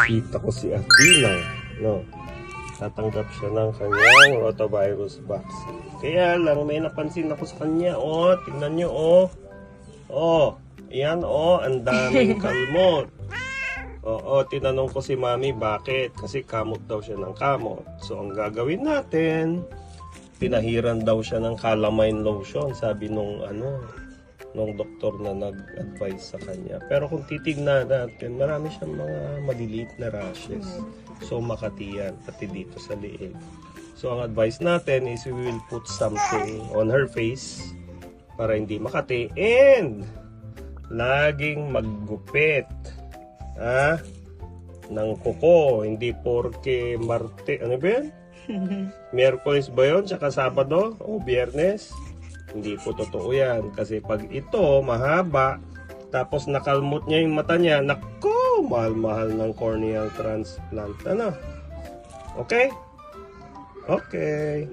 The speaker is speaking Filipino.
bisita ko si Athena, no? Tatanggap siya ng kanyang rotavirus vaccine. Kaya lang, may napansin ako sa kanya, oh, tingnan nyo, oh. Oh, yan, oh, ang daming kalmot. Oo, tinanong ko si Mami, bakit? Kasi kamot daw siya ng kamot. So, ang gagawin natin, pinahiran daw siya ng calamine lotion, sabi nung doktor na nag-advise sa kanya. Pero kung titignan natin, marami siyang mga maliliit na rashes. So makati yan, pati dito sa liig. So ang advice natin is we will put something on her face para hindi makati. And laging maggupit ng kuko. Hindi porke Marte, ano ba yan? Miyerkules ba yun? Tsaka Sabado o Biyernes? Hindi po totoo yan. Kasi pag ito mahaba, tapos nakalmot niya yung mata niya, nako, mahal-mahal ng corneal transplant. Ano? Okay? Okay.